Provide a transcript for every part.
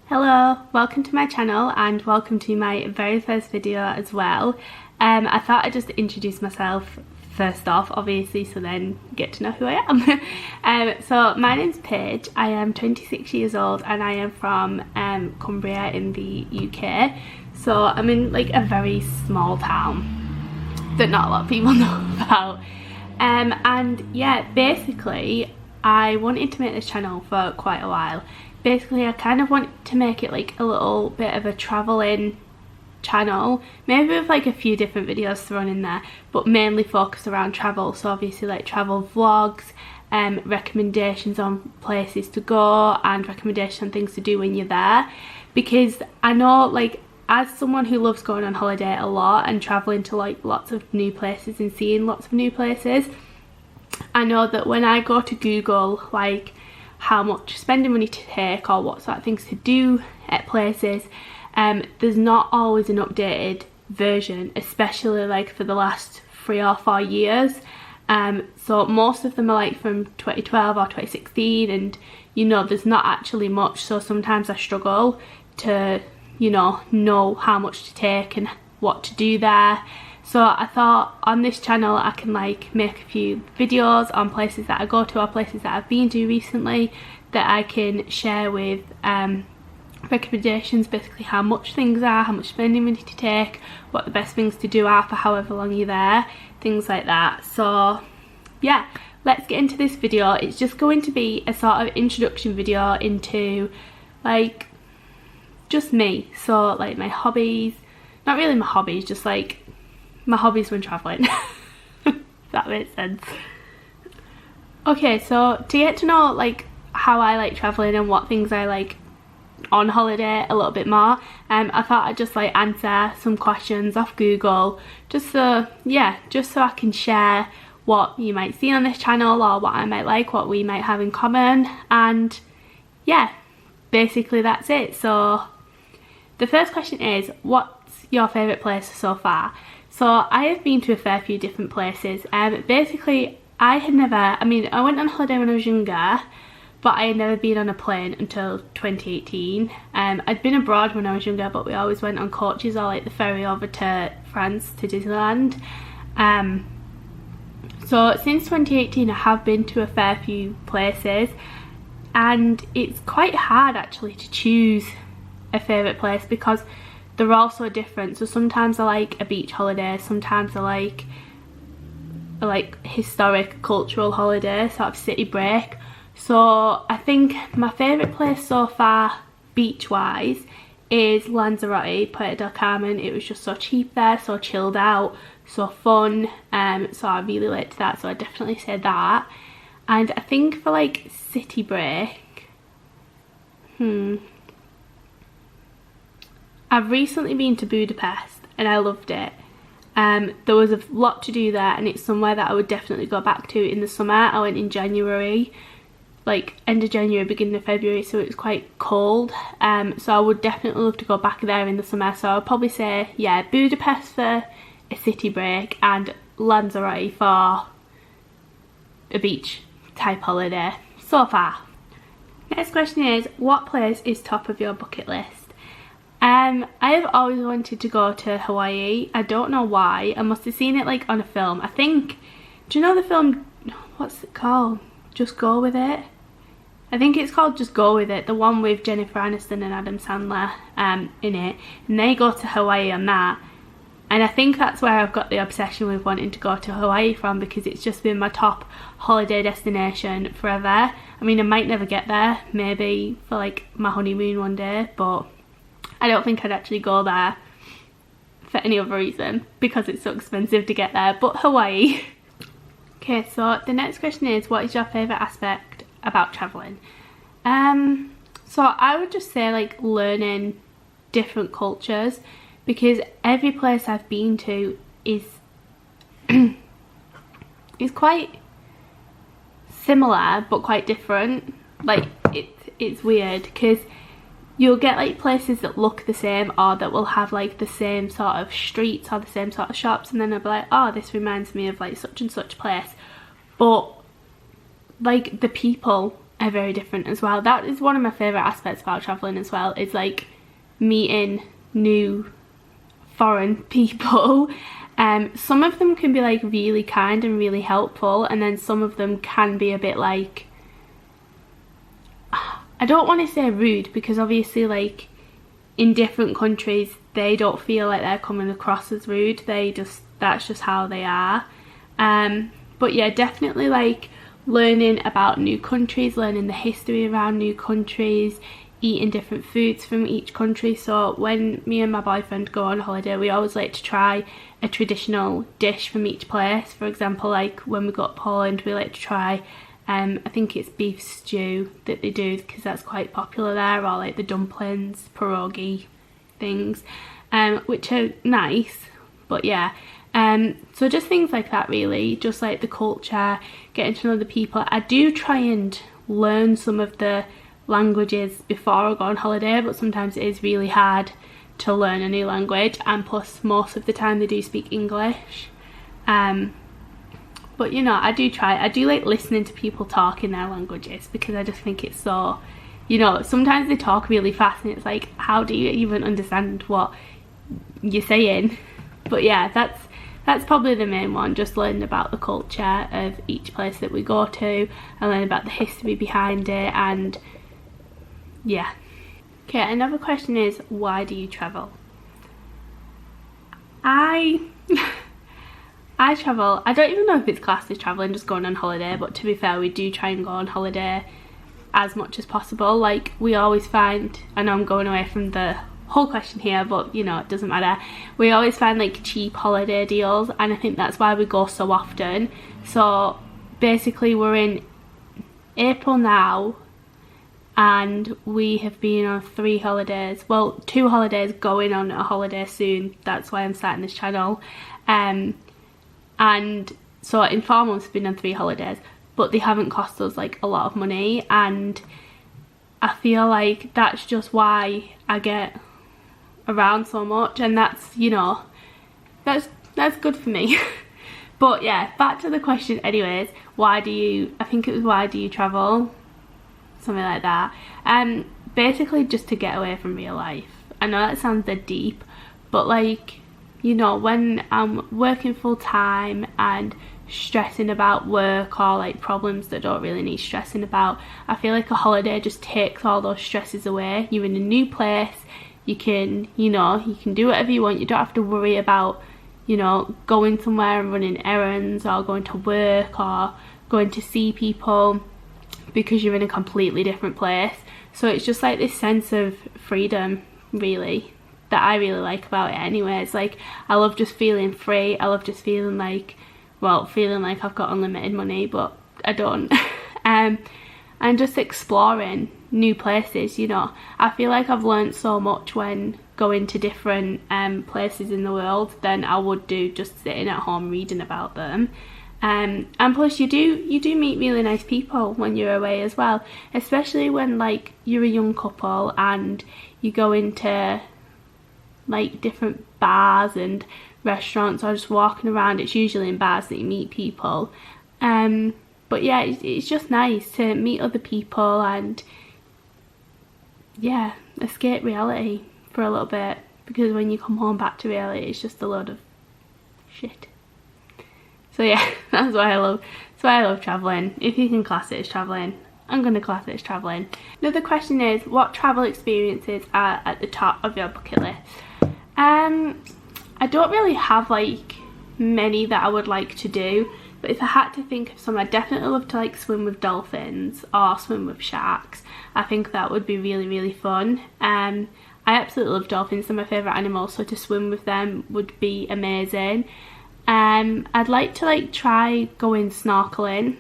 Hello, welcome to my channel and welcome to my very first video as well. I thought I'd just introduce myself first off, obviously, so then get to know who I am. So my name's Paige, I am 26 years old and I am from Cumbria in the UK. So I'm in like a very small town that not a lot of people know about. And yeah, basically I wanted to make this channel for quite a while. Basically I kind of want to make it like a little bit of a travelling channel, maybe with like a few different videos thrown in there, but mainly focused around travel. So obviously like travel vlogs, recommendations on places to go and recommendations on things to do when you're there, because I know, like, as someone who loves going on holiday a lot and traveling to like lots of new places and seeing lots of new places, I know that when I go to Google like how much spending money to take or what sort of things to do at places, there's not always an updated version, especially like for the last 3 or 4 years. So most of them are like from 2012 or 2016, and you know there's not actually much, so sometimes I struggle to know how much to take and what to do there. So I thought on this channel I can like make a few videos on places that I go to or places that I've been to recently that I can share with recommendations, basically how much things are, how much spending money to take, what the best things to do are for however long you're there, things like that. So yeah, let's get into this video. It's just going to be a sort of introduction video into like just me, so like my hobbies, not really my hobbies, just like my hobbies when travelling. If that makes sense. Okay, so to get to know like how I like travelling and what things I like on holiday a little bit more, I thought I'd just like answer some questions off Google, just so I can share what you might see on this channel or what I might like, what we might have in common, and yeah, basically that's it. So the first question is, what's your favourite place so far? So I have been to a fair few different places. Basically I went on holiday when I was younger, but I had never been on a plane until 2018. I'd been abroad when I was younger, but we always went on coaches or like the ferry over to France to Disneyland. So since 2018 I have been to a fair few places, and it's quite hard actually to choose a favourite place because they're all so different. So sometimes I like a beach holiday, sometimes I like a historic cultural holiday, sort of city break. So I think my favourite place so far beach wise is Lanzarote, Puerto del Carmen. It was just so cheap there, so chilled out, so fun, so I really liked that, so I definitely say that. And I think for like city break, I've recently been to Budapest and I loved it. There was a lot to do there and it's somewhere that I would definitely go back to in the summer. I went in January, like end of January, beginning of February, so it was quite cold. So I would definitely love to go back there in the summer. So I would probably say, yeah, Budapest for a city break and Lanzarote for a beach type holiday so far. Next question is, what place is top of your bucket list? I have always wanted to go to Hawaii. I don't know why. I must have seen it like on a film. I think, do you know the film, what's it called? Just Go With It? I think it's called Just Go With It, the one with Jennifer Aniston and Adam Sandler in it, and they go to Hawaii on that, and I think that's where I've got the obsession with wanting to go to Hawaii from, because it's just been my top holiday destination forever. I mean, I might never get there, maybe for like my honeymoon one day, but I don't think I'd actually go there for any other reason because it's so expensive to get there, but Hawaii. Okay, so the next question is, what is your favourite aspect about travelling? So I would just say like learning different cultures, because every place I've been to is is quite similar but quite different. Like it's weird because you'll get like places that look the same or that will have like the same sort of streets or the same sort of shops, and then I'll be like, oh, this reminds me of like such and such place, but like the people are very different as well. That is one of my favourite aspects about travelling as well, is like meeting new foreign people. Some of them can be like really kind and really helpful, and then some of them can be a bit like, I don't want to say rude, because obviously like in different countries they don't feel like they're coming across as rude, that's just how they are. But yeah, definitely like learning about new countries, learning the history around new countries, eating different foods from each country. So when me and my boyfriend go on holiday, we always like to try a traditional dish from each place. For example, like when we go to Poland, we like to try I think it's beef stew that they do, because that's quite popular there, or like the dumplings, pierogi things, which are nice. But yeah, so just things like that really, just like the culture, getting to know the people. I do try and learn some of the languages before I go on holiday, but sometimes it is really hard to learn a new language, and plus most of the time they do speak English. But you know, I do like listening to people talk in their languages, because I just think it's so, you know, sometimes they talk really fast and it's like, how do you even understand what you're saying? But yeah, that's probably the main one, just learning about the culture of each place that we go to, and learn about the history behind it. And yeah. Okay, another question is, why do you travel? I travel, I don't even know if it's classed as travelling, just going on holiday, but to be fair, we do try and go on holiday as much as possible. Like, we always find, I know I'm going away from the whole question here, but you know, it doesn't matter. We always find like cheap holiday deals, and I think that's why we go so often. So basically we're in April now, and we have been on 3 holidays, well 2 holidays, going on a holiday soon. That's why I'm starting this channel. And so in 4 months we've been on 3 holidays, but they haven't cost us like a lot of money, and I feel like that's just why I get around so much, and that's, you know, that's good for me. But yeah, back to the question anyways, why do you travel? Something like that. Basically just to get away from real life. I know that sounds dead deep, but like, you know, when I'm working full time and stressing about work, or like problems that don't really need stressing about, I feel like a holiday just takes all those stresses away. You're in a new place, you can, you know, you can do whatever you want. You don't have to worry about, you know, going somewhere and running errands, or going to work, or going to see people, because you're in a completely different place. So it's just like this sense of freedom really that I really like about it anyway. It's like, I love just feeling free. I love just feeling like, well, feeling like I've got unlimited money, but I don't. And just exploring new places, you know. I feel like I've learned so much when going to different places in the world than I would do just sitting at home reading about them. And plus you do meet really nice people when you're away as well, especially when like you're a young couple and you go into like different bars and restaurants, or just walking around. It's usually in bars that you meet people. But yeah, it's just nice to meet other people and yeah, escape reality for a little bit, because when you come home back to reality, it's just a load of shit. So yeah, that's why I love travelling. If you can class it as travelling, I'm going to class it as travelling. Another question is, what travel experiences are at the top of your bucket list? I don't really have like many that I would like to do, but if I had to think of some, I'd definitely love to like swim with dolphins or swim with sharks. I think that would be really, really fun. I absolutely love dolphins, they're my favourite animals, so to swim with them would be amazing. I'd like to like try going snorkeling.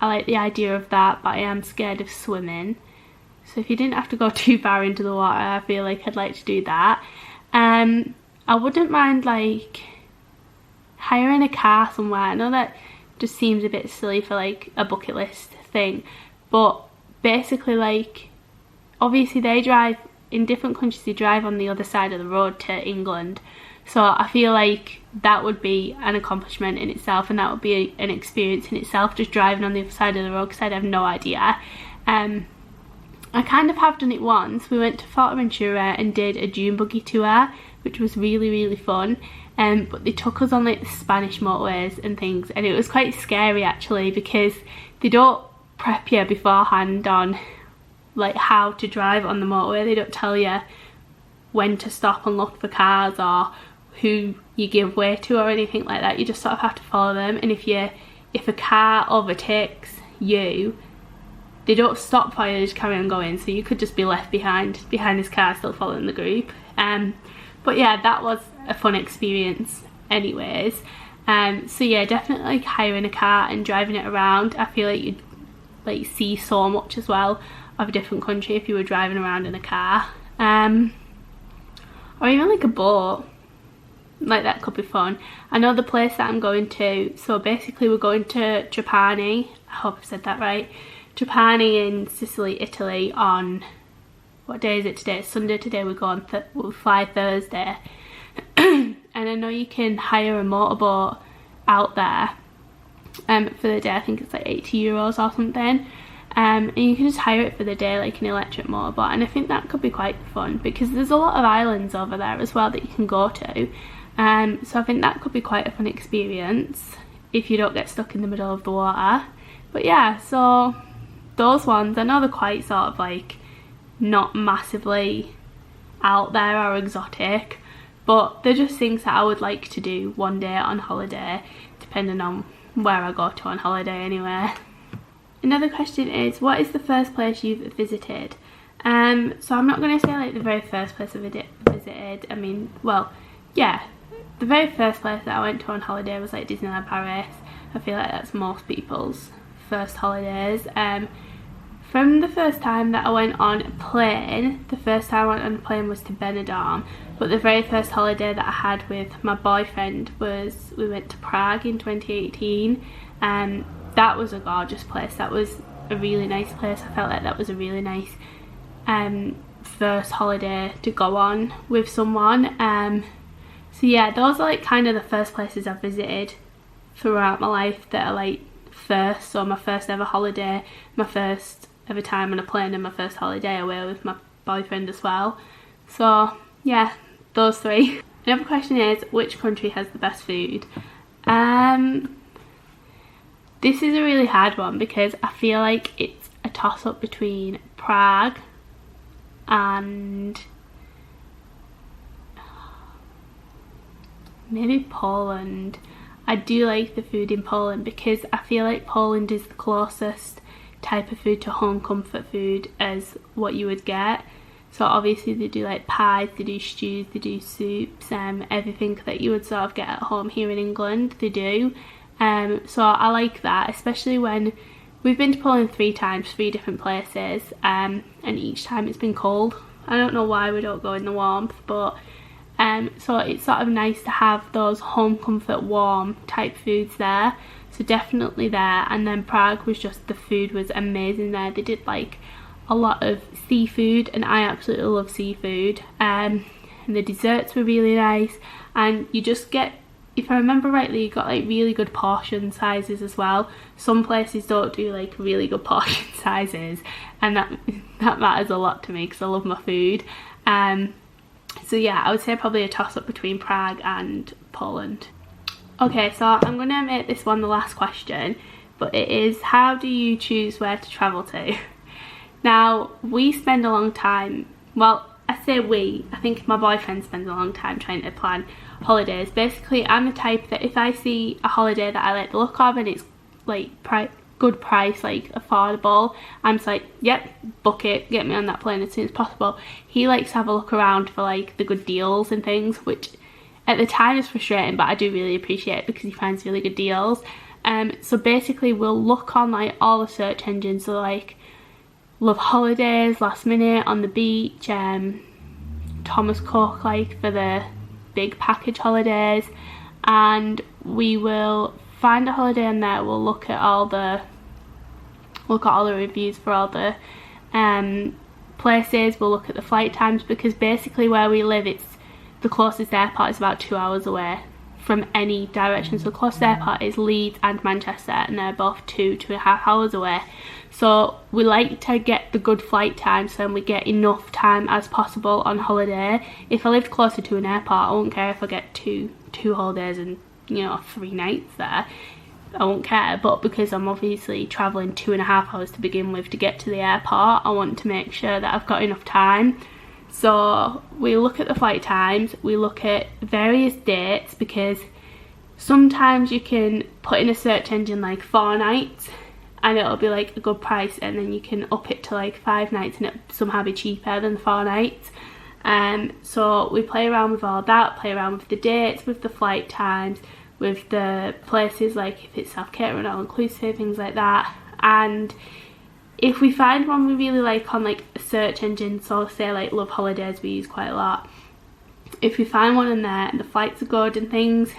I like the idea of that, but I am scared of swimming. So if you didn't have to go too far into the water, I feel like I'd like to do that. I wouldn't mind like hiring a car somewhere. I know that just seems a bit silly for like a bucket list thing, but basically like, obviously they drive, in different countries they drive on the other side of the road to England. So I feel like that would be an accomplishment in itself, and that would be an experience in itself, just driving on the other side of the road, because I'd have no idea. I kind of have done it once. We went to Fuerteventura and did a dune buggy tour, which was really, really fun. But they took us on like the Spanish motorways and things, and it was quite scary actually, because they don't prep you beforehand on like how to drive on the motorway. They don't tell you when to stop and look for cars or who you give way to or anything like that. You just sort of have to follow them, and if a car overtakes you, they don't stop for you, they just carry on going, so you could just be left behind this car still following the group. But yeah, that was a fun experience anyways. So yeah, definitely like hiring a car and driving it around. I feel like you'd like see so much as well of a different country if you were driving around in a car, or even like a boat. Like that could be fun. I know the place that I'm going to, so basically we're going to Trapani, I hope I've said that right, Trapani in Sicily, Italy on, what day is it today? It's Sunday today. We'll fly Thursday. And I know you can hire a motorboat out there for the day. I think it's like €80 or something. And you can just hire it for the day, like an electric motorboat. And I think that could be quite fun, because there's a lot of islands over there as well that you can go to. So I think that could be quite a fun experience if you don't get stuck in the middle of the water. But yeah, so those ones, I know they're quite sort of like not massively out there or exotic, but they're just things that I would like to do one day on holiday, depending on where I go to on holiday anyway. Another question is, what is the first place you've visited? So I'm not going to say like the very first place I visited. I mean, well, yeah, the very first place that I went to on holiday was like Disneyland Paris. I feel like that's most people's first holidays. From the first time that I went on a plane, the first time I went on a plane was to Benidorm, but the very first holiday that I had with my boyfriend was, we went to Prague in 2018. That was a gorgeous place. That was a really nice place. I felt like that was a really nice first holiday to go on with someone. So yeah, those are like kind of the first places I've visited throughout my life that are like first. So my first ever holiday, my first ever time on a plane, and my first holiday away with my boyfriend as well. So yeah, those three. Another question is, which country has the best food? This is a really hard one, because I feel like it's a toss-up between Prague and maybe Poland. I do like the food in Poland, because I feel like Poland is the closest type of food to home comfort food as what you would get. So obviously they do like pies, they do stews, they do soups, everything that you would sort of get at home here in England, they do. So I like that, especially when we've been to Poland 3 times, 3 different places, and each time it's been cold. I don't know why we don't go in the warmth, but so it's sort of nice to have those home comfort warm type foods there. So definitely there. And then Prague was just, the food was amazing there. They did like a lot of seafood, and I absolutely love seafood, and the desserts were really nice, and you just get, if I remember rightly, you got like really good portion sizes as well. Some places don't do like really good portion sizes, and that matters a lot to me because I love my food. So yeah, I would say probably a toss up between Prague and Poland. Okay, so I'm going to make this one the last question, but it is, how do you choose where to travel to? Now, we spend a long time, well, I say we, I think my boyfriend spends a long time trying to plan holidays. Basically, I'm the type that if I see a holiday that I like the look of and it's like good price, like affordable, I'm just like, yep, book it, get me on that plane as soon as possible. He likes to have a look around for like the good deals and things, which at the time is frustrating, but I do really appreciate it because he finds really good deals. So basically we'll look on like all the search engines, so like Love Holidays, Last Minute, On the Beach, Thomas Cook, like for the big package holidays, and we will find a holiday on there. We'll look at all the reviews for all the places. We'll look at the flight times, because basically where we live, it's the closest airport is about 2 hours away from any direction. So closest airport is Leeds and Manchester, and they're both 2.5 hours away. So we like to get the good flight time so we get enough time as possible on holiday. If I lived closer to an airport, I wouldn't care if I get two whole days and, you know, 3 nights there. I won't care, but because I'm obviously travelling 2.5 hours to begin with to get to the airport, I want to make sure that I've got enough time. So we look at the flight times, we look at various dates, because sometimes you can put in a search engine like 4 nights and it'll be like a good price, and then you can up it to like 5 nights and it'll somehow be cheaper than 4 nights. So we play around with all that, play around with the dates, with the flight times, with the places, like if it's self-catering, all-inclusive, things like that. And if we find one we really like on like a search engine, so say like Love Holidays we use quite a lot, if we find one in there and the flights are good and things,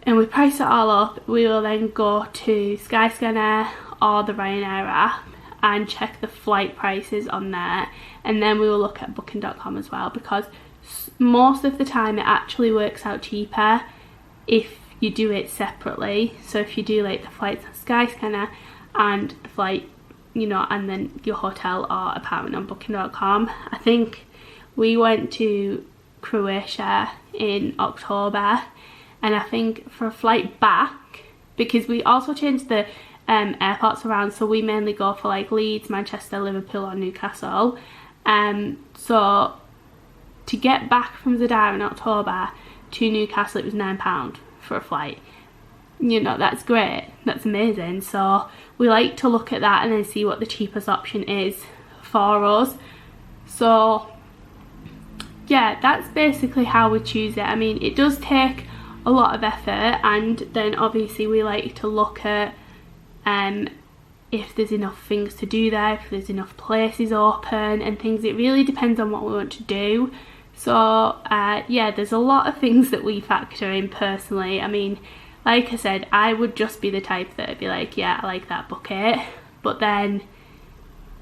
and we price it all up, we will then go to Skyscanner or the Ryanair app and check the flight prices on there, and then we will look at booking.com as well, because most of the time it actually works out cheaper if you do it separately. So if you do like the flights on Skyscanner and the flight, you know, and then your hotel or apartment on booking.com. I think we went to Croatia in October, and I think for a flight back, because we also changed the airports around, so we mainly go for like Leeds, Manchester, Liverpool or Newcastle. So to get back from Zadar in October to Newcastle, it was £9 for a flight. You know, that's great, that's amazing. So we like to look at that and then see what the cheapest option is for us. So yeah, that's basically how we choose it. I mean, it does take a lot of effort, and then obviously we like to look at if there's enough things to do there, if there's enough places open and things. It really depends on what we want to do. So yeah, there's a lot of things that we factor in personally. I mean, like I said, I would just be the type that would be like, yeah, I like that, book it. But then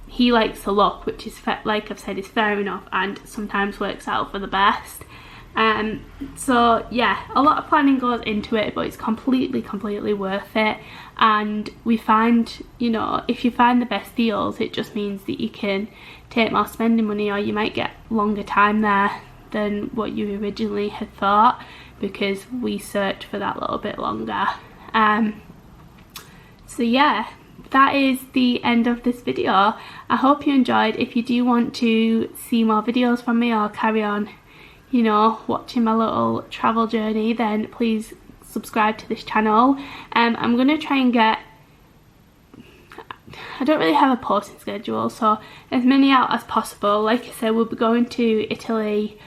he likes to look, which is, like I've said, is fair enough, and sometimes works out for the best. So yeah, a lot of planning goes into it, but it's completely worth it. And we find, you know, if you find the best deals, it just means that you can take more spending money, or you might get longer time there than what you originally had thought, because we searched for that little bit longer. So yeah, that is the end of this video. I hope you enjoyed. If you do want to see more videos from me or carry on, you know, watching my little travel journey, then please subscribe to this channel. I'm going to try and get, I don't really have a posting schedule, so as many out as possible. Like I said, we'll be going to Italy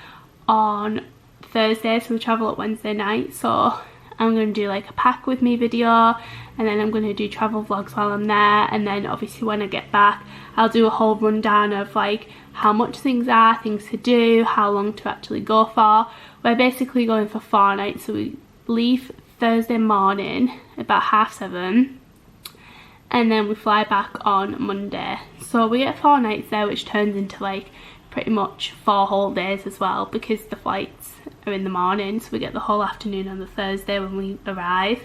on Thursday, so we travel up Wednesday night, so I'm going to do like a pack with me video, and then I'm going to do travel vlogs while I'm there, and then obviously when I get back I'll do a whole rundown of like how much things are, things to do, how long to actually go for. We're basically going for 4 nights, so we leave Thursday morning about 7:30, and then we fly back on Monday. So we get 4 nights there, which turns into like pretty much 4 whole days as well, because the flights are in the morning, so we get the whole afternoon on the Thursday when we arrive.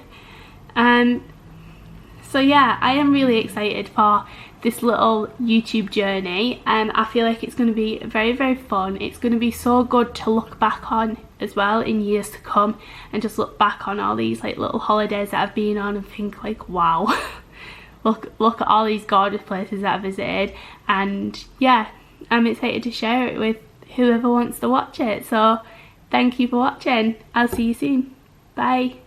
So yeah, I am really excited for this little YouTube journey, and I feel like it's going to be very fun. It's going to be so good to look back on as well in years to come, and just look back on all these like little holidays that I've been on and think like, wow, look at all these gorgeous places that I visited. And yeah, I'm excited to share it with whoever wants to watch it. So thank you for watching. I'll see you soon. Bye.